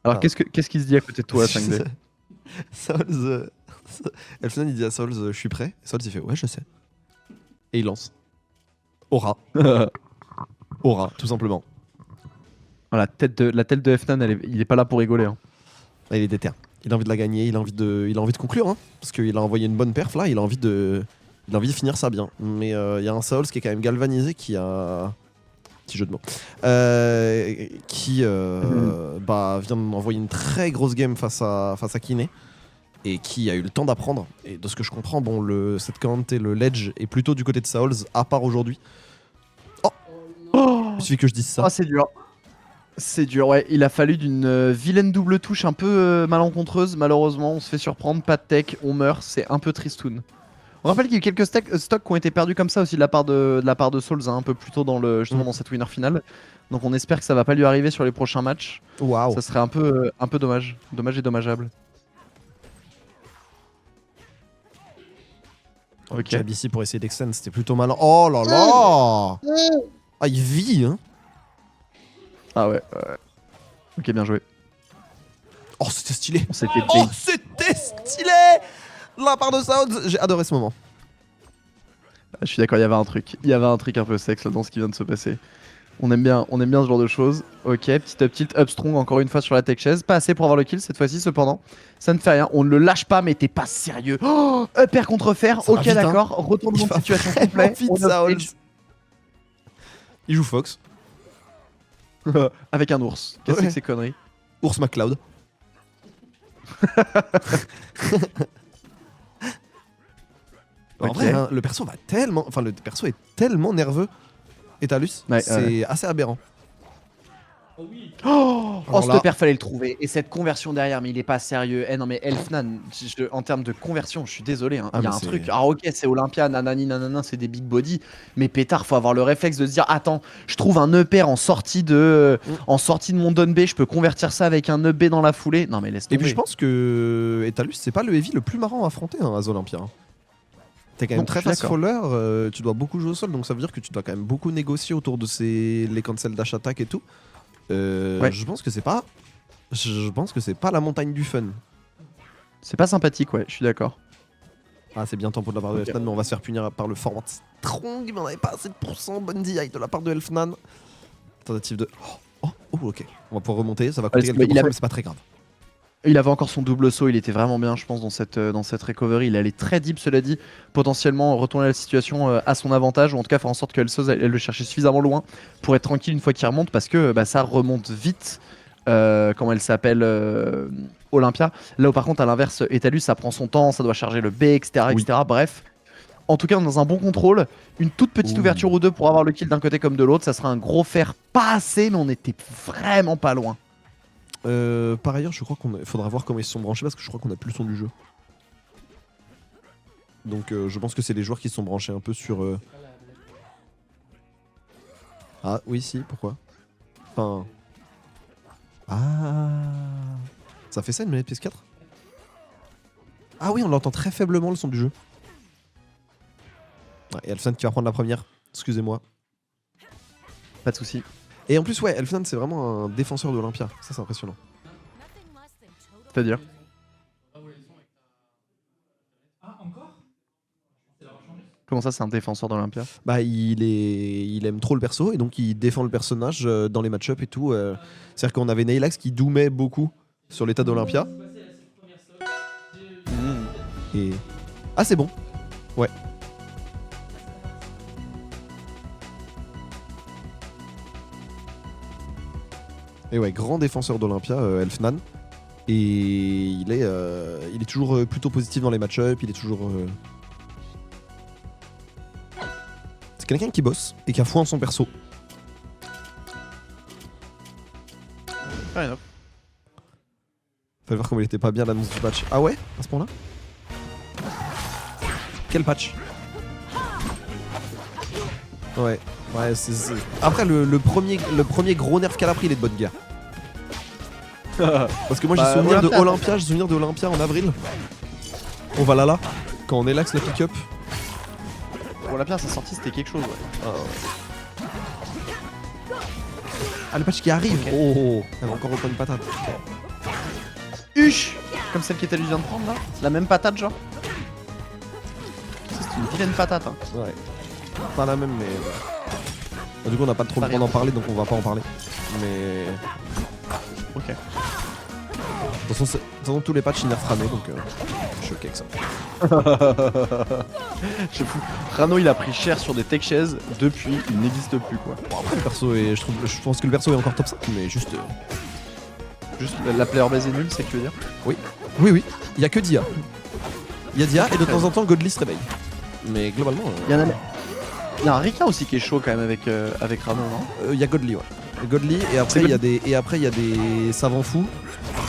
Alors qu'est-ce qu'il se dit à côté de toi, 5D? Souls. Elfnan il dit à Souls je suis prêt. Et Souls il fait ouais je sais. Et il lance. Aura. Aura, tout simplement. La tête de Fnan, il est pas là pour rigoler. Hein. Il est déter. Il a envie de la gagner, il a envie de conclure, hein, parce qu'il a envoyé une bonne perf là, il a envie de finir ça bien. Mais il y a un Souls qui est quand même galvanisé, qui a... Petit jeu de mots. Qui vient d'envoyer une très grosse game face à Kiné. Et qui a eu le temps d'apprendre. Et de ce que je comprends, bon, cette Kante et le Ledge est plutôt du côté de Souls, à part aujourd'hui. Il suffit que je dise ça. Oh, c'est dur. C'est dur, ouais. Il a fallu d'une vilaine double touche un peu malencontreuse. Malheureusement, on se fait surprendre. Pas de tech, on meurt. C'est un peu tristoun. On rappelle qu'il y a eu quelques stocks qui ont été perdus comme ça aussi de la part de Souls, hein, un peu plus tôt justement dans cette winner finale. Donc on espère que ça va pas lui arriver sur les prochains matchs. Waouh. Ça serait un peu dommage. Dommage et dommageable. Ok. Jab ici pour essayer d'extend, c'était plutôt malin. Oh là là. Ah, il vit, hein. Ah ouais. Ok, bien joué. Oh, c'était stylé. C'était stylé. La part de Souls, j'ai adoré ce moment. Je suis d'accord, il y avait un truc. Il y avait un truc un peu sexe là, dans ce qui vient de se passer. On aime bien ce genre de choses. Ok, petit up tilt, up strong encore une fois sur la tech chaise. Pas assez pour avoir le kill cette fois-ci cependant. Ça ne fait rien, on ne le lâche pas mais t'es pas sérieux. Oh, upper contre fer, ok d'accord. Hein. Retournement de situation complet. Il joue Fox. Avec un ours. Qu'est-ce que c'est que ces conneries? Ours McCloud. En vrai, hein, le perso va tellement... Enfin, le perso est tellement nerveux. Etalus, ouais, c'est assez aberrant. Oh, ce père fallait le trouver. Et cette conversion derrière, mais il est pas sérieux. Eh non, mais Elfnan, en termes de conversion, je suis désolé. Hein, il y a un truc. Alors, ok, c'est Olympia, nanani, nanana, c'est des big body. Mais pétard, faut avoir le réflexe de se dire attends, je trouve un EP en sortie de mon down B, je peux convertir ça avec un EP dans la foulée. Non, mais laisse tomber. Et puis, je pense que Etalus, c'est pas le heavy le plus marrant à affronter hein, à Olympia. Hein. T'es quand même très fast faller, tu dois beaucoup jouer au sol, donc ça veut dire que tu dois quand même beaucoup négocier autour de les cancels dash attack et tout. Je pense que c'est pas. Je pense que c'est pas la montagne du fun. C'est pas sympathique, ouais, je suis d'accord. Ah, c'est bien temps pour de la part de Elfnan, mais on va se faire punir par le forward strong. Mais on avait pas assez de pourcent. Bonne DI de la part de Elfnan. Tentative de. Oh, ok. On va pouvoir remonter, ça va coûter quelques pourcents, mais c'est pas très grave. Il avait encore son double saut, il était vraiment bien, je pense, dans cette recovery. Il allait très deep, cela dit, potentiellement retourner la situation à son avantage, ou en tout cas faire en sorte que Elsos elle le cherchait suffisamment loin pour être tranquille une fois qu'il remonte, parce que ça remonte vite. Comment elle s'appelle Olympia. Là où par contre, à l'inverse, Etalus, ça prend son temps, ça doit charger le B, etc. etc. Bref. En tout cas, dans un bon contrôle, une toute petite ouverture ou deux pour avoir le kill d'un côté comme de l'autre. Ça sera un gros fer, pas assez, mais on était vraiment pas loin. Par ailleurs, je crois qu'il faudra voir comment ils se sont branchés parce que je crois qu'on a plus le son du jeu. Donc je pense que c'est les joueurs qui se sont branchés un peu sur... Ah oui, si, pourquoi? Enfin... Ah... Ça fait ça une manette PS4? Ah oui, on l'entend très faiblement le son du jeu. Et Elfnan qui va prendre la première, excusez-moi. Pas de soucis. Et en plus, ouais, Elfnan c'est vraiment un défenseur de l'Olympia. Ça, c'est impressionnant. C'est-à-dire? Comment ça, c'est un défenseur d'Olympia? Bah, il aime trop le perso et donc il défend le personnage dans les match-up et tout. C'est-à-dire qu'on avait Nailax qui doomait beaucoup sur l'état d'Olympia. Et... Ah, c'est bon. Ouais. Et ouais, grand défenseur d'Olympia, Elfnan. Et il est toujours plutôt positif dans les match-up, il est toujours... C'est quelqu'un qui bosse et qui a foi en son perso. Ouais, non. Fallait voir comment il était pas bien l'annonce du patch. Ah ouais? À ce point-là? Quel patch? Ouais, c'est... Après, le premier gros nerf qu'elle a pris, il est de bonne guerre. Parce que moi j'ai souvenir de Olympia, j'ai souvenir de Olympia en avril. On va là, quand on est là, la pick-up. Olympia, sa sortie, c'était quelque chose, ouais. Ah, le patch qui arrive. Okay. Oh, elle va encore reprendre une patate. tuche comme celle qu'Ethel vient de prendre là. La même patate, genre. C'est une vilaine patate. Hein. Ouais. Pas la même, mais. Bon, du coup, on n'a pas trop le temps d'en parler, donc on va pas en parler. Mais. Ok. De toute façon, tous les patchs ils nerfent Rano, donc je suis ok avec ça. Je fous. Rano il a pris cher sur des tech chaises, depuis il n'existe plus quoi. Bon, après, le perso est. Je pense que le perso est encore top 5, mais juste. Juste la player base est nulle, c'est ce que tu veux dire? Oui. Oui. Il y a que Dia. Il y a Dia et de temps en temps Godly se réveille. Mais globalement. Il y a un Rika aussi qui est chaud quand même avec Rano, non? Il y a Godly, ouais. Godly et après il y a des savants fous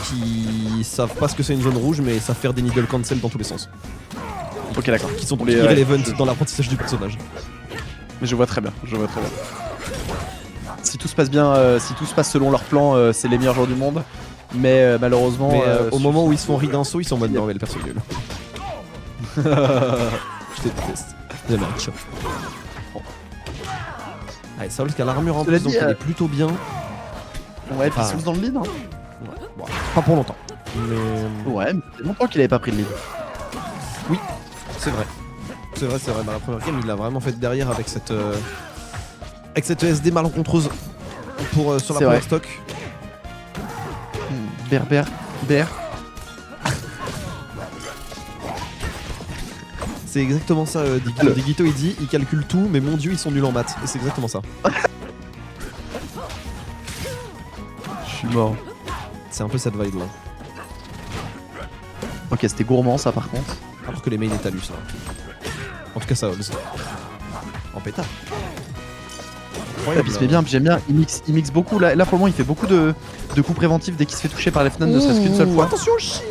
qui savent pas ce que c'est une zone rouge mais savent faire des needle cancel dans tous les sens. Ok d'accord. Qui sont Les, irrelevant dans l'apprentissage du personnage. Mais je vois très bien. Si tout se passe bien, si tout se passe selon leur plan, c'est les meilleurs joueurs du monde. Mais malheureusement. Mais au moment où ils se font ride d'un saut, ils sont en mode non mais le perso est nul. Je te déteste. J'aime bien ça. Bon. Allez, Saul qui a l'armure en plus, donc il est plutôt bien. Ouais, puis Souls dans le lead. Hein. Ouais. Bon, pas pour longtemps. Mais. Ouais, mais c'est longtemps qu'il avait pas pris le lead. Oui, c'est vrai. C'est vrai. Bah, la première game, il l'a vraiment fait derrière avec cette SD malencontreuse pour, sur la première stock. Bear. C'est exactement ça, Digito. Digito il dit, il calcule tout, mais mon dieu, ils sont nuls en maths. Et c'est exactement ça. Je suis mort. C'est un peu cette vibe là. Ok, c'était gourmand ça par contre. Alors que les mains est à lui ça. En tout cas, ça Holz. En pétard. Ouais, il se fait bien, puis j'aime bien, il mixe beaucoup. Là pour le moment, il fait beaucoup de coups préventifs dès qu'il se fait toucher par Lefnan, ne serait-ce qu'une seule fois. Attention, shit.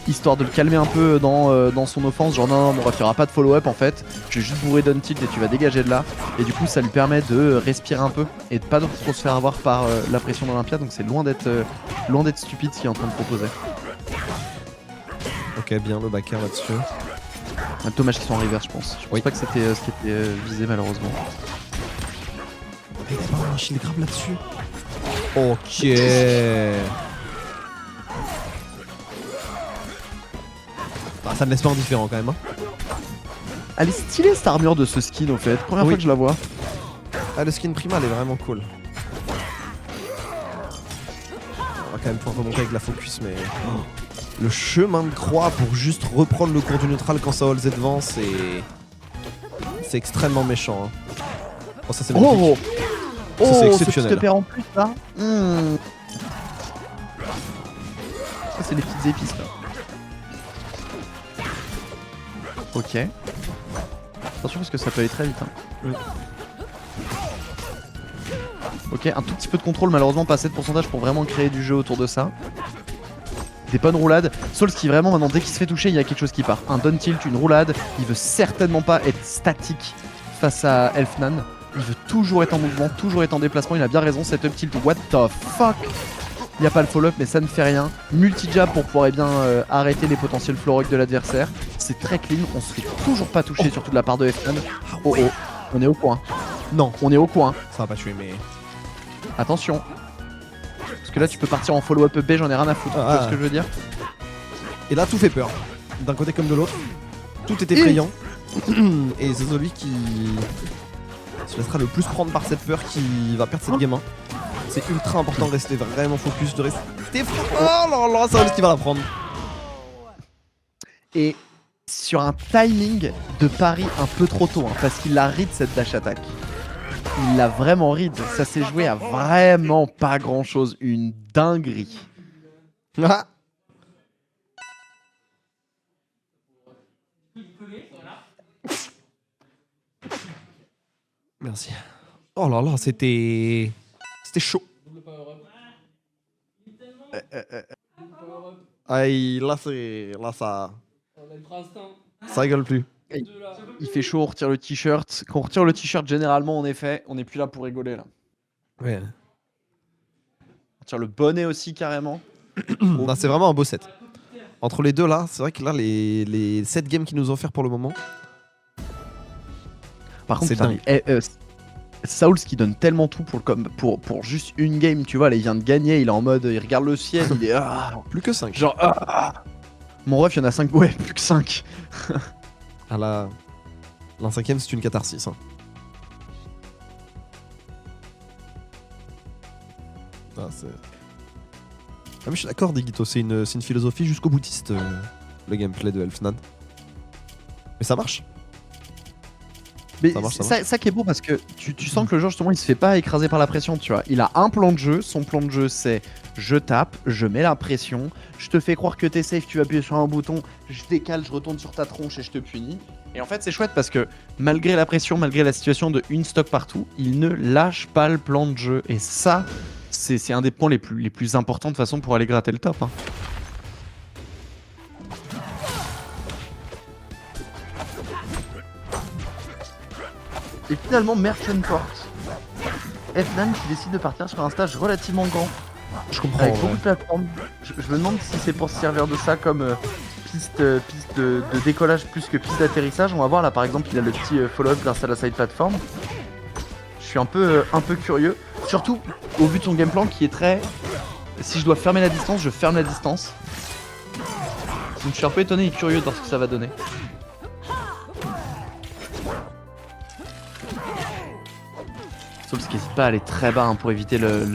Histoire de le calmer un peu dans son offense, genre non, mon ref, il n'y aura pas de follow-up en fait, je vais juste bourrer down tilt et tu vas dégager de là. Et du coup ça lui permet de respirer un peu et de pas trop se faire avoir par la pression d'Olympia, donc c'est loin d'être stupide ce qu'il est en train de proposer. Ok, bien le backer là-dessus. Dommage qu'ils sont en reverse je pense. Je pense pas que c'était ce qui était visé malheureusement. Il a pas un shield grab là-dessus. Ok. Bah, ça me laisse pas indifférent quand même. Hein. Elle est stylée cette armure de ce skin au fait, première fois que je la vois. Ah, le skin primal est vraiment cool. On va quand même pouvoir remonter avec la focus, mais. Oh. Le chemin de croix pour juste reprendre le cours du neutral quand ça holds devant, c'est extrêmement méchant. Hein. Oh, ça c'est magnifique. Ça, c'est exceptionnel. Ce petit en plus là. Ça c'est les petites épices là. Ok. Attention parce que ça peut aller très vite. Hein. Ok, un tout petit peu de contrôle, malheureusement pas assez de pourcentage pour vraiment créer du jeu autour de ça. Des bonnes roulades. Souls qui vraiment maintenant dès qu'il se fait toucher il y a quelque chose qui part. Un down tilt, une roulade. Il veut certainement pas être statique face à Elfnan. Il veut toujours être en mouvement, toujours être en déplacement. Il a bien raison, cette up tilt. What the fuck? Il n'y a pas le follow-up mais ça ne fait rien. Multi-jab pour pouvoir arrêter les potentiels flow rock de l'adversaire. C'est très clean, on se fait toujours pas toucher, surtout de la part de Elfnan. Oh, on est au coin. Non, on est au coin. Ça va pas tuer mais... Attention. Parce que là tu peux partir en follow-up B, j'en ai rien à foutre. Tu vois ce que je veux dire? Et là tout fait peur. D'un côté comme de l'autre. Tout est effrayant. Et c'est celui qui se laissera le plus prendre par cette peur qui va perdre cette game 1. C'est ultra important de rester vraiment focus, de rester... Oh là là, ça qui va la prendre. Et sur un timing de pari un peu trop tôt, hein, parce qu'il a read cette dash attack. Il l'a vraiment read, ça s'est joué à vraiment pas grand chose, une dinguerie. Ah. Merci. Oh là là, c'était chaud. Aïe, là ça rigole plus. Il fait chaud, on retire le t-shirt. Quand on retire le t-shirt, généralement, en effet, on n'est plus là pour rigoler là. Ouais. On retire le bonnet aussi carrément. Là, c'est vraiment un beau set. Entre les deux là, c'est vrai que là les 7 games qu'ils nous ont offert pour le moment. Par contre, c'est dingue. Saols qui donne tellement tout pour juste une game, tu vois, là il vient de gagner, il est en mode, il regarde le ciel, il est Plus que 5. genre Mon ref il y en a 5, ouais, plus que 5. À la 5ème, c'est une catharsis. Hein. Ah, mais je suis d'accord, Digito, c'est une philosophie jusqu'au boutiste, le gameplay de Elfnan. Mais ça marche. Mais ça marche, c'est ça qui est beau parce que tu sens que le joueur justement il se fait pas écraser par la pression, tu vois. Il a un plan de jeu, son plan de jeu c'est je tape, je mets la pression, je te fais croire que t'es safe, tu appuies sur un bouton, je décale, je retourne sur ta tronche et je te punis. Et en fait c'est chouette parce que malgré la pression, malgré la situation de une stock partout, il ne lâche pas le plan de jeu. Et ça, c'est un des points les plus importants de façon pour aller gratter le top. Hein. Et finalement, Merchant Port. Fnan qui décide de partir sur un stage relativement grand. Je comprends. Avec beaucoup de plateformes. Je me demande si c'est pour se servir de ça comme piste de décollage plus que piste d'atterrissage. On va voir là par exemple, il a le petit follow-up grâce à la side platform. Je suis un peu curieux. Surtout au vu de son game plan qui est très... Si je dois fermer la distance, je ferme la distance. Donc je suis un peu étonné et curieux de voir ce que ça va donner. Souls qui n'hésite pas à aller très bas hein, pour éviter le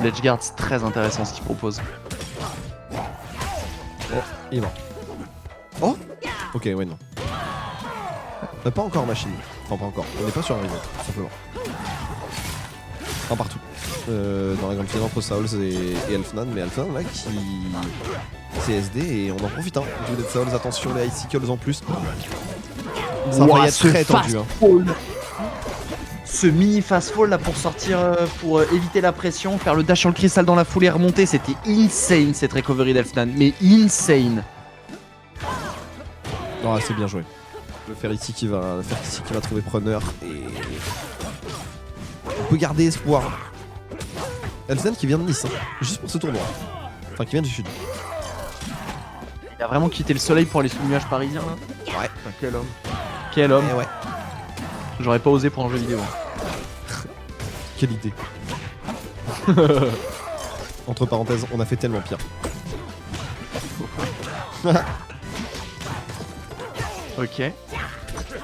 ledge guard, c'est très intéressant ce qu'il propose. Oh, il est mort. Oh. Ok, ouais, non. Pas encore machine. Enfin, pas encore. On n'est pas sur un reset, tout simplement. Un partout. Dans la grande finale entre Saols et Elfnan, mais Elfnan là qui... C'est SD et on en profite hein. Du Dead Souls, attention les icicles en plus. Ça va être très tendu hein. Ce mini fast fall là pour sortir, pour éviter la pression, faire le dash sur le cristal dans la foulée et remonter, c'était insane cette recovery d'Elfnan, mais insane. Non, c'est bien joué. Le faire ici qui va trouver preneur et on peut garder espoir. Elfnan qui vient de Nice, hein, juste pour ce tournoi. Enfin, qui vient du sud. Il a vraiment quitté le soleil pour aller sous le nuage parisien là. Ouais. Enfin, quel homme. Quel homme. Et ouais. J'aurais pas osé pour un jeu vidéo. Quelle idée. Entre parenthèses, on a fait tellement pire. Ok.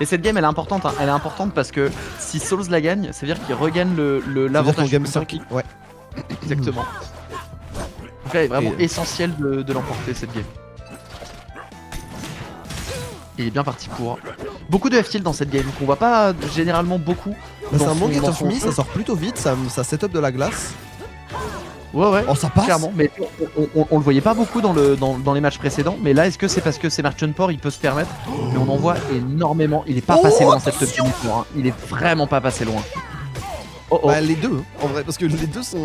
Et cette game elle est importante, hein. Elle est importante parce que si Souls la gagne, ça veut dire qu'il regagne l'avantage game du 5. click. Ouais. Exactement. Donc là, il est vraiment Et... essentiel de l'emporter cette game. Il est bien parti pour. Beaucoup de F-tilt dans cette game, qu'on voit pas généralement beaucoup. Bah, c'est un bon dans get of son me, jeu. ça sort plutôt vite, ça setup de la glace. Ouais. Oh, ça passe. Clairement, mais on le voyait pas beaucoup dans les matchs précédents. Mais là, est-ce que c'est parce que c'est Merchant Port, il peut se permettre? Mais on en voit énormément. Il est pas passé loin cette top hein. Il est vraiment pas passé loin. Oh. Bah, les deux, en vrai, parce que les deux sont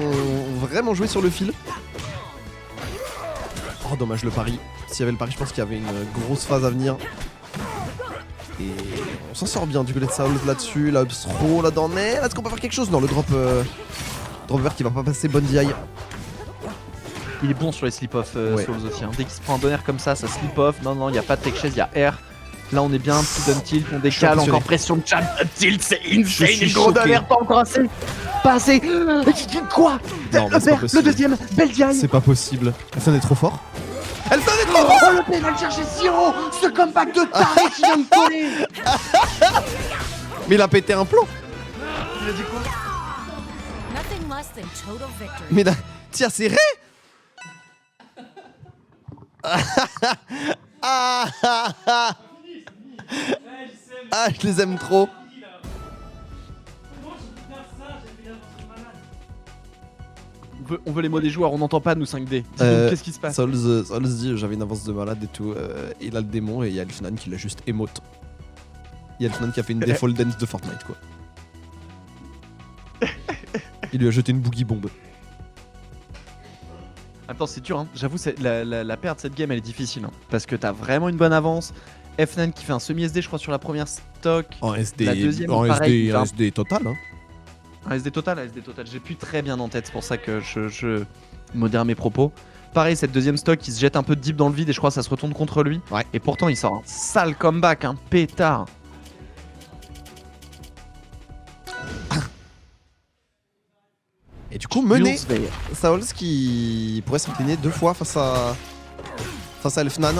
vraiment joués sur le fil. Oh, dommage le pari. S'il y avait le pari, je pense qu'il y avait une grosse phase à venir. Et on s'en sort bien du Dead Souls là-dessus, la Upstro là-dedans. Mais est-ce qu'on peut faire quelque chose? Non, le drop vert qui va pas passer, bonne DI. Il est bon sur les slip-off Ouais. Souls aussi. Hein. Dès qu'il se prend un donner comme ça slip-off. Non, il n'y a pas de tech chase, il y a R. Là, on est bien, petit down tilt, on décale, encore pression de chat. Tilt, c'est insane. suis Et le gros choqué. donner, pas encore assez. Pas assez. Quoi? Non, mais c'est pas Le possible. deuxième, belle DI. C'est pas possible. Elfnan est trop fort. Elfnan est trop fort. Oh, le pénal cherché Siro. Ce comeback de taré qui vient de coller. Mais il a pété un plomb. Il a dit quoi? Nothing less than total victory. Mais tiens, c'est vrai. Ah, je les aime trop. On veut les mots des joueurs, on n'entend pas nous 5D. Qu'est-ce qui se passe? Souls dit j'avais une avance de malade et tout. Il a le démon et il y a Elfnan qui l'a juste émote. Il y a Elfnan qui a fait une default dance de Fortnite quoi. Il lui a jeté une boogie bombe. Attends, c'est dur, hein. J'avoue, la perte de cette game, elle est difficile. Hein. Parce que t'as vraiment une bonne avance. Fnan qui fait un semi-SD, je crois, sur la première stock. En SD, La deuxième, en pareil, SD, en SD total. Hein. Un SD total, j'ai plus très bien en tête, c'est pour ça que je modère mes propos. Pareil, cette deuxième stock, il se jette un peu deep dans le vide et je crois que ça se retourne contre lui. Ouais. Et pourtant, il sort un sale comeback, un pétard. coup mené. Jules Saols qui pourrait s'incliner 2 fois face à Elfnan.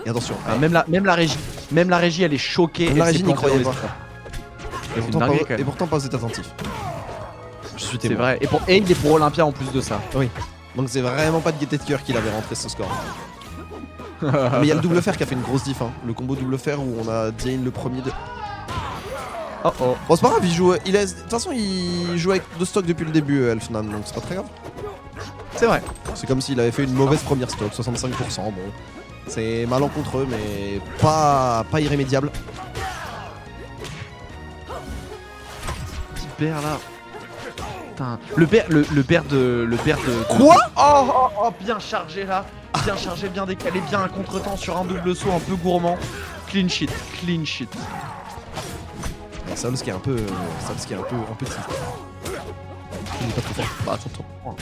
Et attention, Ah, même la régie, elle est choquée. Même la elle régie s'est n'y plantée croyait dans pas. les- et C'est une pourtant, dinguerie, pas, quand même. et pourtant pas vous êtes attentif. Je suis C'est témoin. vrai. Et il est pour Olympia en plus de ça. Donc c'est vraiment pas de gaieté de cœur qu'il avait rentré ce score. Ah, mais il y a le double fer qui a fait une grosse diff. Hein. Le combo double fer où on a Diane le premier de. Oh oh. Bon, c'est pas grave, il joue. De toute façon, il joue avec 2 stocks depuis le début, Elfnan, donc c'est pas très grave. C'est vrai. C'est comme s'il avait fait une mauvaise première stock, 65%. Bon, c'est malencontreux, mais pas irrémédiable. Petit père là. Putain. Le père de. Quoi? Oh, bien chargé là. Bien chargé, bien décalé, bien un contre-temps sur un double saut un peu gourmand. Clean shit, clean shit. Saols qui est un peu. Saols qui est un peu triste. Il est pas trop fort. Bah, attends.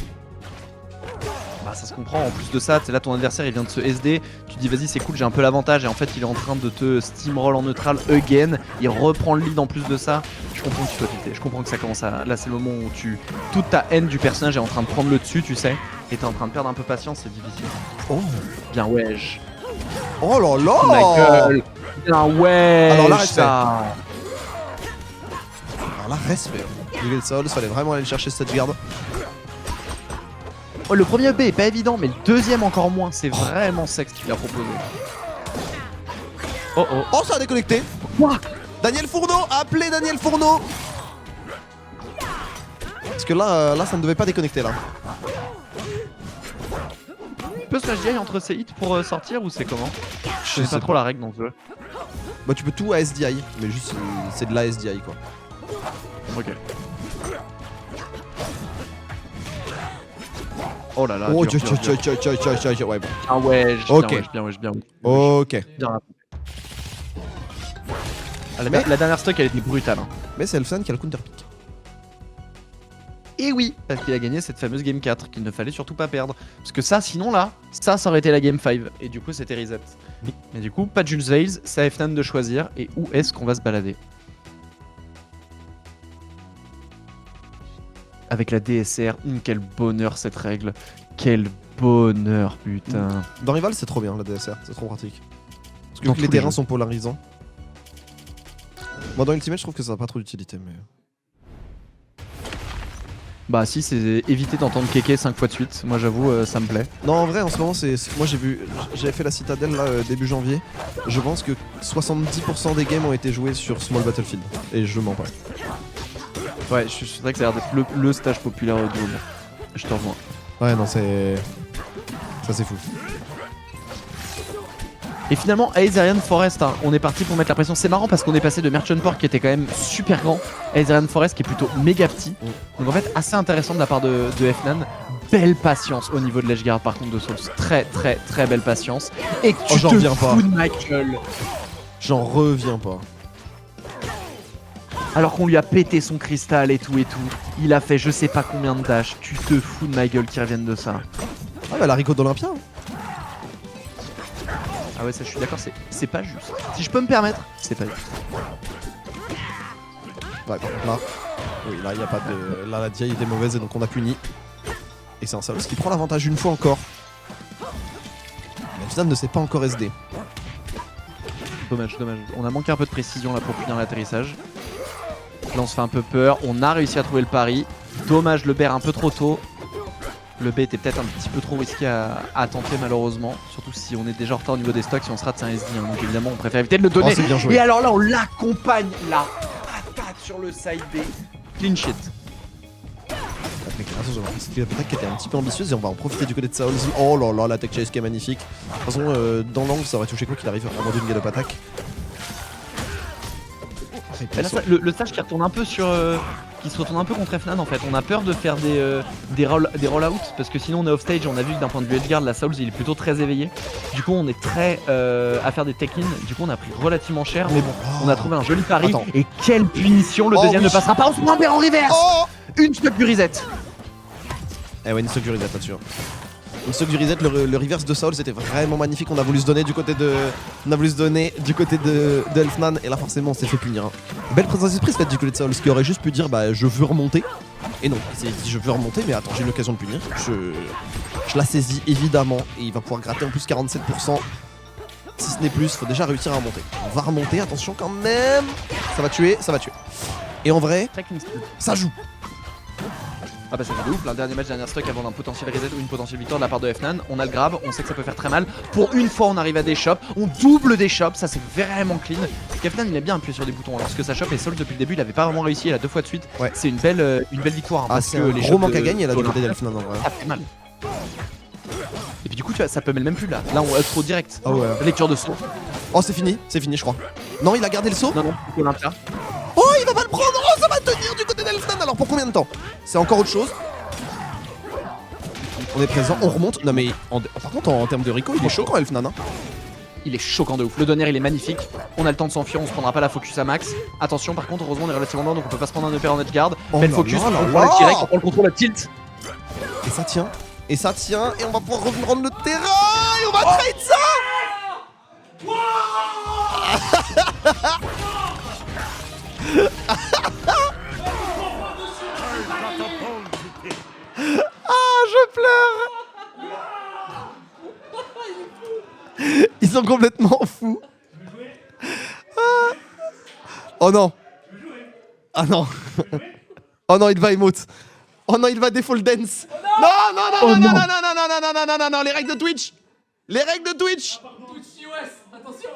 Bah ça se comprend, en plus de ça, là ton adversaire il vient de se SD, tu te dis vas-y c'est cool j'ai un peu l'avantage et en fait il est en train de te steamroll en neutral again, il reprend le lead en plus de ça, je comprends que tu sois tilté, je comprends que ça commence à... Là c'est le moment où toute ta haine du personnage est en train de prendre le dessus tu sais, et t'es en train de perdre un peu patience, c'est difficile. Oh, Bien wesh. oh là Ma là! gueule. Bien wesh. Alors là, respect. ça. Alors là, respect. Le Saols, fallait vraiment aller chercher cette garde. Oh, le premier EP est pas évident, mais le deuxième encore moins, c'est vraiment sexe qu'il a proposé. Oh oh. Oh, ça a déconnecté! Quoi? Daniel Fourneau! Appelez Daniel Fourneau! Parce que là, ça ne devait pas déconnecter là. Tu peux slash DI entre ces hits pour sortir ou c'est comment? Je sais sais pas trop la règle dans ce jeu. Bah, tu peux tout à SDI, mais juste c'est de la SDI quoi. Ok. Oh là là. Oh, dur, dur, dur. ouais, bon. Ah ouais, Ok. bien wesh. Ok. Bien rappelé. Ah, Mais- la dernière stock elle était brutale. Hein. Mais c'est Elfnan qui a le counter pick. Et oui, parce qu'il a gagné cette fameuse game 4 qu'il ne fallait surtout pas perdre. Parce que ça, sinon là, ça aurait été la game 5. Et du coup, c'était reset. Oui. Mais du coup, pas de Jules Veils, c'est à Fnan de choisir. Et où est-ce qu'on va se balader? Avec la DSR, quel bonheur cette règle. Quel bonheur, putain. Dans Rival, c'est trop bien la DSR, c'est trop pratique. Parce que Dans vu que les tous les terrains jeux. sont polarisants. Moi, dans Ultimate, je trouve que ça n'a pas trop d'utilité, mais. Bah si, c'est éviter d'entendre Keke 5 fois de suite. Moi j'avoue, ça me plaît. Non, en vrai, en ce moment, moi j'avais fait la citadelle là début janvier. Je pense que 70% des games ont été joués sur Small Battlefield. Et je mens pas. Ouais, c'est vrai que ça a l'air d'être le stage populaire du moment. Je te rejoins. Ouais, non, c'est. Ça, c'est fou. Et finalement, Aezerian Forest, hein, on est parti pour mettre la pression. C'est marrant parce qu'on est passé de Merchant Port qui était quand même super grand, Aezerian Forest qui est plutôt méga petit. Donc en fait, assez intéressant de la part de Fnan. Belle patience au niveau de l'edgeguard par contre de Souls. Très belle patience. Et que tu j'en te reviens pas. fous de ma gueule. J'en reviens pas. Alors qu'on lui a pété son cristal et tout. Il a fait je sais pas combien de dash. Tu te fous de ma gueule qui revienne de ça. Ah, bah, la Rico d'Olympia. Hein. Ah ouais, ça je suis d'accord, c'est pas juste. Si je peux me permettre, c'est pas juste. Ouais, par contre, là. Oui, là, il y a pas de. Là, la DI était mauvaise et donc on a puni. Et c'est un Saols qui prend l'avantage une fois encore. Mais Elfnan ne s'est pas encore SD. Dommage. On a manqué un peu de précision là pour punir l'atterrissage. Là on se fait un peu peur, on a réussi à trouver le pari. Dommage le bear un peu trop tôt. Le B était peut-être un petit peu trop risqué à tenter malheureusement. Surtout si on est déjà en retard au niveau des stocks, si on se rate c'est un SD. Hein. Donc évidemment on préfère éviter de le donner. Oh, c'est bien joué. Et alors là on l'accompagne, la patate sur le side B. Clean shit. Attention, c'était l'attaque qui était un petit peu ambitieuse et on va en profiter du côté de Saols. Oh là là, la tech chase qui est magnifique. De toute façon, dans l'angle, ça aurait touché quoi qu'il arrive à avoir une galop attaque. Là, le stage qui retourne un peu sur. Qui se retourne un peu contre Fnan en fait. On a peur de faire des roll-outs parce que sinon on est off-stage. On a vu que d'un point de vue edgeguard, la Souls il est plutôt très éveillé. Du coup, on est très à faire des tech-in. Du coup, on a pris relativement cher. Mais bon, on a trouvé un joli pari. Attends. Et quelle punition! Le deuxième oui. ne passera pas. On se prend un bear en reverse! Oh Une stock du reset. Eh ouais, une stock du reset là-dessus. Une stock du reset, le reverse de Saul c'était vraiment magnifique. On a voulu se donner du côté de. On a voulu se donner du côté de Elfnan et là forcément on s'est fait punir. Hein. Belle présence d'esprit faite du côté de Saul, ce qui aurait juste pu dire bah je veux remonter. Et non, il s'est dit je veux remonter, mais attends, j'ai une occasion de punir. Je la saisis évidemment, et il va pouvoir gratter en plus 47%. Si ce n'est plus, faut déjà réussir à remonter. On va remonter, attention quand même. Ça va tuer, ça va tuer. Et en vrai, ça joue. Ah bah ça fait de ouf, le dernier match, dernière stock avant d'un potentiel reset ou une potentielle victoire de la part de Fnan. On a le grab, on sait que ça peut faire très mal. Pour une fois on arrive à des shops, on double des shops, ça c'est vraiment clean. Fnan il a bien appuyé sur des boutons alors que sa shop est sold depuis le début, il avait pas vraiment réussi, il a 2 fois de suite. Ouais. C'est une belle victoire. Hein, Ah parce c'est que un les gros shops manque à de gagner là du Colin, côté d'Elfnan en vrai. ça fait mal. Et puis du coup tu vois, ça peut même plus là. Là on trop direct. Ah ouais. Lecture de saut. Oh c'est fini je crois. Non il a gardé le saut. Non, Olympia. Oh il va pas le prendre. Oh ça va tenir du côté d'Elfnan. Alors pour combien de temps? C'est encore autre chose. On est présent, on remonte. Non mais par contre en termes de Rico il est choquant Elfnan hein. Il est choquant de ouf. Le donner il est magnifique. On a le temps de s'enfuir, on se prendra pas la focus à max. Attention par contre, heureusement on est relativement loin donc on peut pas se prendre un EP en edge guard. Oh Belle là focus, là là on prend là. la direct, on prend le contrôle à tilt. Et ça tient. Et ça tient. Et on va pouvoir revenir rendre le terrain. Et on va trade ça. Ah je pleure. Ils sont complètement fous. Ah. Oh non. Ah non. Oh non, il va emote. Oh non, il va default dance. Non, non, non, non, non, non, non, non, non, non, non, non, non, non, les règles de Twitch. Les règles de Twitch. Attention.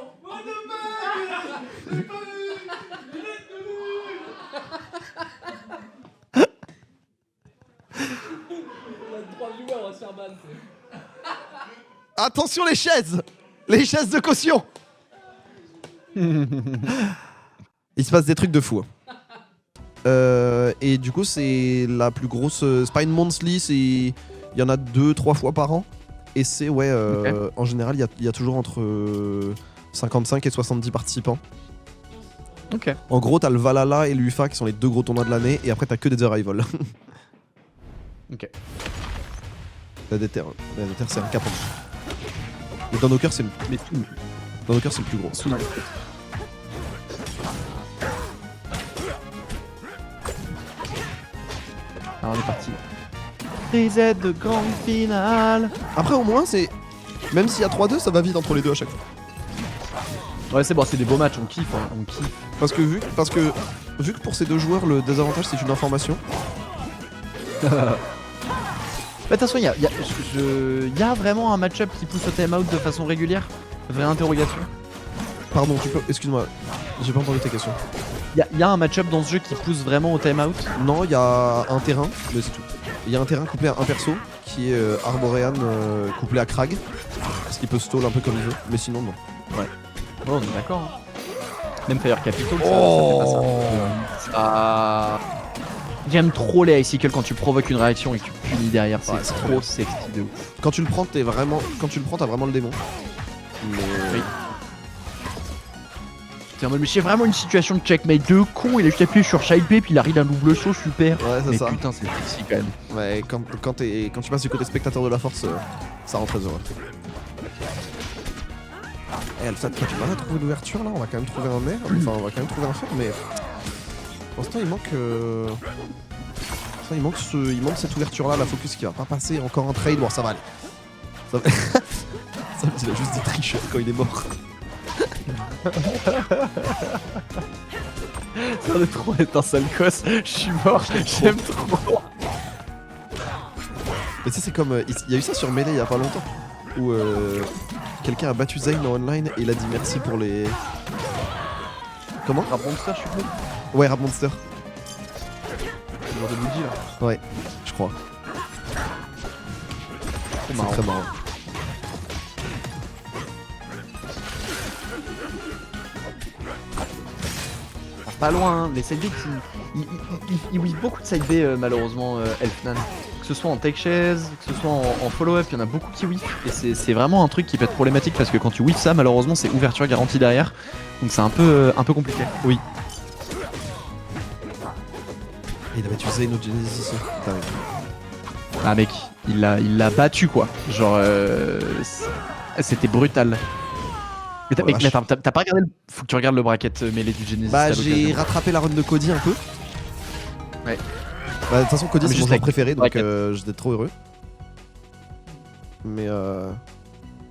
Attention les chaises. Les chaises de caution. Il se passe des trucs de fou. Et du coup, c'est la plus grosse. C'est pas une monthly, il y en a 2-3 fois par an. Et c'est, ouais, Ok. en général, il y a toujours entre 55 et 70 participants. Ok. En gros, t'as le Valhalla et l'UFA qui sont les 2 gros tournois de l'année. Et après, t'as que des Arrival. Ok. La Déter, c'est un cap en dessous. Et dans nos cœurs, c'est le plus gros. Sous dans les trucs. Alors on est parti. Reset de grande finale. Après, au moins, c'est. Même s'il y a 3-2, ça va vite entre les deux à chaque fois. Ouais c'est bon, c'est des beaux matchs, on kiffe, hein, on kiffe. Parce que vu que pour ces deux joueurs, le désavantage, c'est une information. De toute façon, il y a vraiment un match-up qui pousse au time-out de façon régulière. Vraie interrogation. Pardon, tu peux. Excuse-moi, j'ai pas entendu ta question. Il y a un match-up dans ce jeu qui pousse vraiment au time-out. Non, il y a un terrain, mais c'est tout. Il y a un terrain couplé à un perso qui est Arborean couplé à Krag. Parce qu'il peut stall un peu comme il veut, mais sinon, non. Oh, on est d'accord. Hein. Même Fire Capital, ça fait pas ça. Ça- J'aime trop les icicles quand tu provoques une réaction et que tu punis derrière. C'est Ouais, c'est trop sexy de ouf. Quand tu le prends, t'as vraiment le démon. Mais... Oui. C'est en mode, mais c'est vraiment une situation de checkmate de con. Il a juste appuyé sur Side B puis il arrive un double saut super. Ouais, c'est Mais ça. putain, c'est sexy quand même. Ouais, quand tu passes du côté spectateur de la force, ça rend très heureux. Eh, Alpha, tu vas pas trouver l'ouverture là, on va quand même trouver un air, enfin on va quand même trouver un fer, mais pour l'instant il manque il manque cette ouverture là, la focus qui va pas passer, encore un trade, bon ça va aller. Ça va... ça, il a juste dit tricheur quand il est mort. Ça de trop être un sale gosse. Je suis mort, j'aime trop. Mais tu sais c'est comme, il y a eu ça sur Melee il y a pas longtemps, où quelqu'un a battu Zayn en online et il a dit merci pour les... Comment? Rap Monster, je suis plus. Ouais, Rap Monster. Le genre de Luigi là. Ouais, je crois. Trop C'est marrant. très marrant. Pas loin, hein. Les side B, ils whiff beaucoup de side B malheureusement, Elfnan. Que ce soit en tech chase, que ce soit en follow-up, il y en a beaucoup qui whiff. Et c'est vraiment un truc qui peut être problématique parce que quand tu whiff ça, malheureusement, c'est ouverture garantie derrière. Donc c'est un peu compliqué. Oui. Et il avait tué Zayn au Genesis ici. Putain, mec. Ah mec, il l'a battu quoi. Genre, c'était brutal. Mais Oh la vache. t'as pas regardé Faut que tu regardes le bracket mêlé du Genesis. Bah à j'ai l'occasion. rattrapé la run de Cody un peu. Ouais. Bah, de toute façon, Cody, Ah, mais c'est mon juste joueur avec préféré, donc bracket. j'étais trop heureux. Mais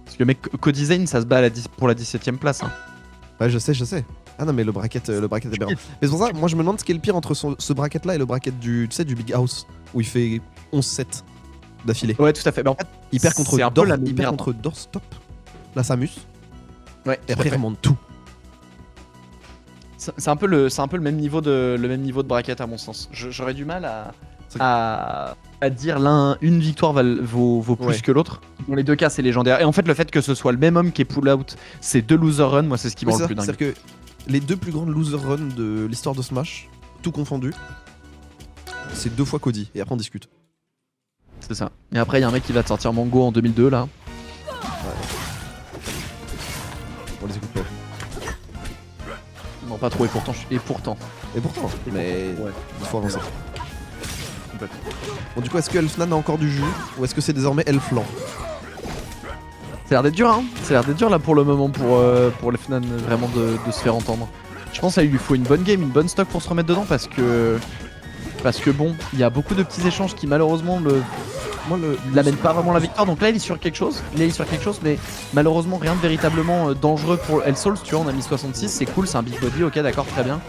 Parce que le mec, Cody Zane, ça se bat à pour la 17ème place. Hein. ouais, je sais. Ah non, mais le bracket est bien. Mais c'est pour ça, moi je me demande ce qui est le pire entre ce bracket là et le bracket du Big House, où il fait 11-7 d'affilée. Ouais, tout à fait. Mais en fait, Il perd contre c'est un peu la même il perd merde. contre Doorstop, la Samus, Ouais, et après il remonte tout. C'est un peu le même niveau de bracket à mon sens. J'aurais du mal à dire une victoire vaut plus Ouais. que l'autre. Dans les deux cas, c'est légendaire. Et en fait, le fait que ce soit le même homme qui est pull out, c'est 2 loser runs, moi, c'est ce qui me Oui, rend le c'est plus ça. dingue. C'est-à-dire que les deux plus grandes loser runs de l'histoire de Smash, tout confondu, c'est 2 fois Cody, et après on discute. C'est ça. Et après, il y a un mec qui va te sortir Mango en 2002 là. On les écoute pas. Non, pas trop. Et pourtant, Et pourtant, mais Ouais. il faut avancer. Complètement. Bon, du coup, est-ce que Elfnan a encore du jus, ou est-ce que c'est désormais Elflan? Ça a l'air d'être dur, hein. Ça a l'air d'être dur là pour le moment pour les Fnan vraiment de se faire entendre. Je pense qu'il lui faut une bonne game, une bonne stock pour se remettre dedans parce que bon, il y a beaucoup de petits échanges qui malheureusement l'amènent pas vraiment à la victoire. Donc là, il est sur quelque chose. Mais malheureusement, rien de véritablement dangereux pour El Souls. Tu vois, on a mis 66, c'est cool, c'est un big body, ok, d'accord, très bien.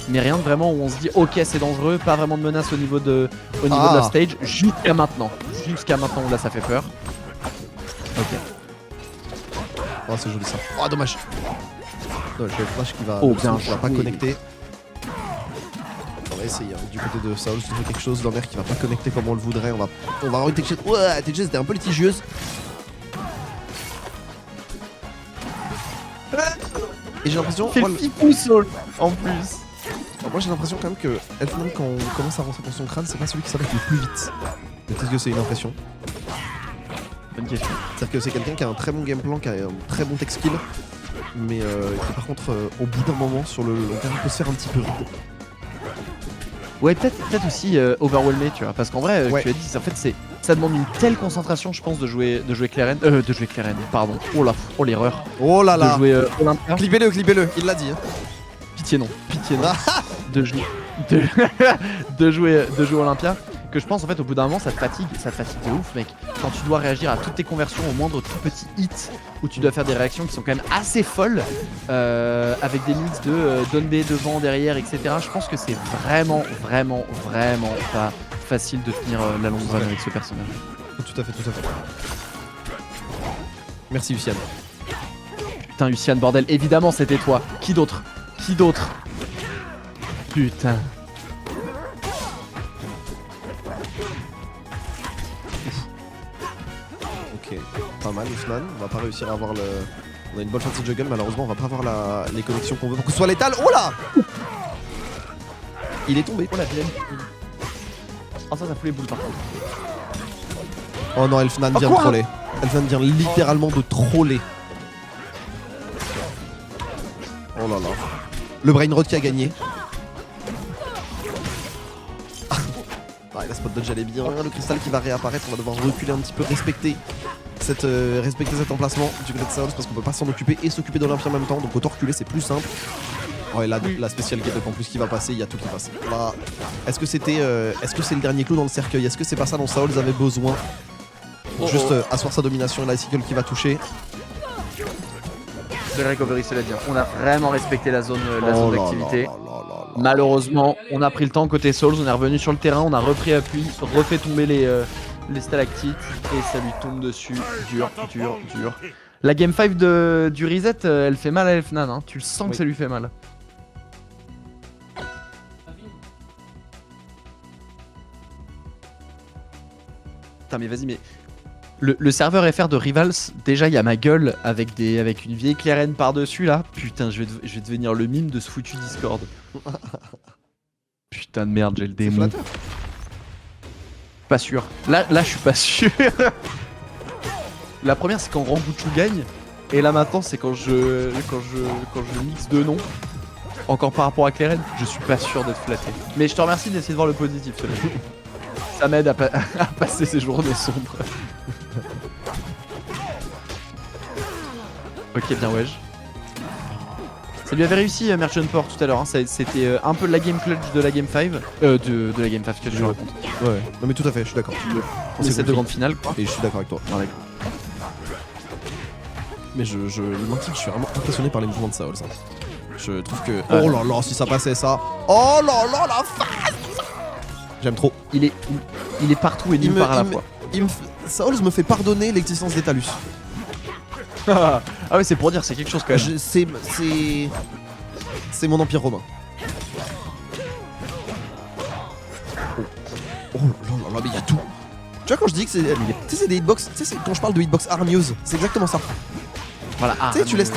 Mais rien de vraiment où on se dit, ok, c'est dangereux, pas vraiment de menace au niveau de la stage, jusqu'à maintenant. Jusqu'à maintenant, où là, ça fait peur. Ok. Oh, c'est joli ça. Oh, dommage. Dommage, le flash qui va. Oh, bien qui va pas joué. connecter. On va essayer, hein. Du côté de Saul, si fait quelque chose, l'envers qui va pas connecter comme on le voudrait. On va avoir une texture. Ouais, texture c'était un peu litigieuse. Et j'ai l'impression. Fait fifou Soul en plus. Moi j'ai l'impression quand même que Elfman, quand on commence à rentrer dans son crâne, c'est pas celui qui s'arrête le plus vite. Mais peut-être que c'est une impression. Bonne question. C'est-à-dire que c'est quelqu'un qui a un très bon game plan, qui a un très bon tech skill, mais qui par contre au bout d'un moment sur le long terme peut se faire un petit peu vide. Ouais, peut-être aussi overwhelmé, tu vois, parce qu'en vrai, Ouais. tu as dit, en fait, ça demande une telle concentration, je pense, de jouer Claren, pardon. Oh l'erreur. Oh là De là. jouer Olympia. Clippez-le, il l'a dit. Hein. Pitié non. de jouer de jouer Olympia. Que je pense en fait au bout d'un moment ça te fatigue de ouf mec. Quand tu dois réagir à toutes tes conversions au moindre tout petit hit où tu dois faire des réactions qui sont quand même assez folles avec des mix de down B devant, derrière, etc. Je pense que c'est vraiment pas facile de tenir la longue run avec ce personnage. Tout à fait. Merci Luciane. Putain Luciane bordel, évidemment c'était toi. Qui d'autre? Putain. Ok, pas mal Ousmane. On va pas réussir à avoir le. On a une bonne partie de juggle, malheureusement on va pas avoir les connexions qu'on veut pour que ce soit létal. Oh là. Il est tombé. Oh la vilaine. Oh ça fout les boules par contre. Oh non, Elfnan vient de quoi troller. Elfnan vient littéralement de troller. Oh là là. Le Brainrot qui a gagné. Ah, la spot dodge elle est bien. Le cristal qui va réapparaître. On va devoir reculer un petit peu, respecter cet emplacement du côté de Saols parce qu'on peut pas s'en occuper et s'occuper d'Olympia en même temps. Donc autant reculer, c'est plus simple. Oh, et là, la spéciale get up en plus qui va passer, il y a tout qui passe. Là, est-ce que c'est le dernier clou dans le cercueil? Est-ce que c'est pas ça dont Saols avait besoin? Juste asseoir sa domination et la cycle qui va toucher. De recovery, cela dit. On a vraiment respecté la zone Oh là d'activité. là là là là. Malheureusement, on a pris le temps côté Souls, on est revenu sur le terrain, on a repris appui, refait tomber les stalactites et ça lui tombe dessus. Dur. La game 5 du reset, elle fait mal à Elfnan, hein. Tu le sens que ça lui fait mal. Putain mais vas-y mais... Le serveur FR de Rivals, déjà il y a ma gueule avec une vieille Claren par-dessus là. Putain, je vais devenir le mime de ce foutu Discord. Putain de merde, j'ai le démon. flatteur. Pas sûr. Là je suis pas sûr. La première c'est quand Rambuchu gagne. Et là maintenant c'est quand je mixe deux noms. Encore par rapport à Claren, je suis pas sûr d'être flatté. Mais je te remercie d'essayer de voir le positif. Ça m'aide à passer ces journées sombres. Ok, bien, wesh. Ça lui avait réussi Merchant Port tout à l'heure. Hein. C'était un peu la game clutch de la game 5. De la game 5, que je raconte. Ouais, non mais tout à fait, je suis d'accord. On essaie de grande finale quoi. Et je suis d'accord avec toi. Ouais. Mais je je suis vraiment impressionné par les mouvements de Saols. Je trouve que. Ouais. Oh là là, si ça passait ça. Oh là là, la face. J'aime trop. Il est partout et nulle part à la fois. Saols me fait pardonner l'existence des Talus. Ah ouais, c'est pour dire, c'est quelque chose quand même. C'est mon empire romain. Oh là là, mais il y a tout. Tu vois quand je dis que c'est, tu sais, c'est des hitbox, tu sais, quand je parle de hitbox hargneuse, c'est exactement ça. Voilà. Tu sais, tu laisses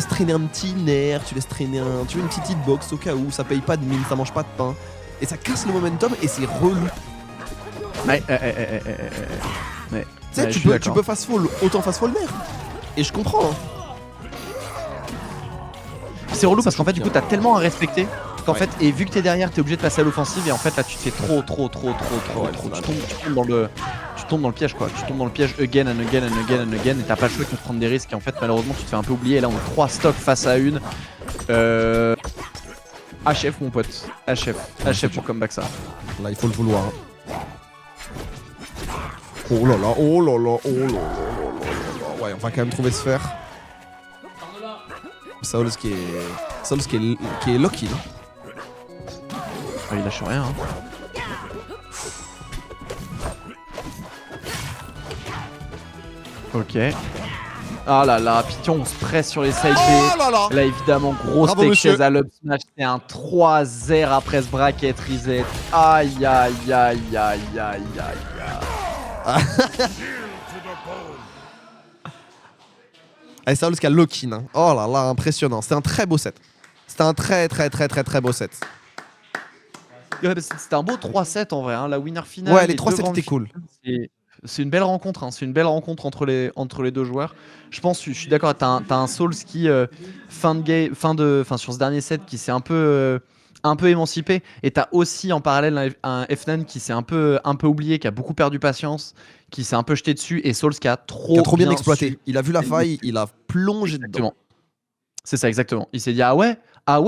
traîner un petit nerf, tu laisses traîner une petite hitbox au cas où, ça paye pas de mine, ça mange pas de pain, et ça casse le momentum et c'est relou. Ouais. Tu sais, tu peux fast fall, autant fast fall nerf. Et je comprends. Hein. C'est relou parce qu'en fait, du coup, t'as tellement à respecter qu'en Ouais. fait, et vu que t'es derrière, t'es obligé de passer à l'offensive et en fait, là, tu te fais trop. Tu tombes dans le piège quoi. Tu tombes dans le piège again and again et t'as pas le choix que de prendre des risques et en fait, malheureusement, tu te fais un peu oublier. Et là, on a 3 stocks face à une. HF, mon pote. HF pour comeback ça. Là, il faut le vouloir. Oh là là, oh là là, oh là là, oh là là. Ouais, on va quand même trouver Sphère. Saols qui est Loki là. Ah, il lâche rien. Hein. Ok. Ah là là, Piton, on se presse sur les side B. Oh là là. Là, évidemment, grosse Bravo, tech monsieur. chaise à l'up smash. C'est un 3-0 après ce bracket reset. Aïe aïe aïe aïe aïe aïe. Allez, Saols qui a Loki. Hein. Oh là là, impressionnant. C'était un très beau set. C'était un très beau set. Ouais, c'était un beau 3-7 en vrai. Hein. La winner finale. Ouais, les deux 3 sets grandes étaient cool. finales, c'est une belle rencontre. Hein. C'est une belle rencontre entre les deux joueurs. Je pense, je suis d'accord. T'as un Souls qui sur ce dernier set qui s'est un peu émancipé. Et t'as aussi en parallèle un Fnan qui s'est un peu oublié, qui a beaucoup perdu patience, qui s'est un peu jeté dessus. Et Souls qui a trop bien exploité. su. Il a vu la faille, il a plongé dedans. Exactement. C'est ça, exactement. Il s'est dit ah ouais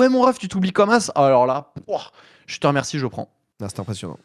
mon ref, tu t'oublies comme as. Alors là, je te remercie, je prends. Ah, c'était impressionnant.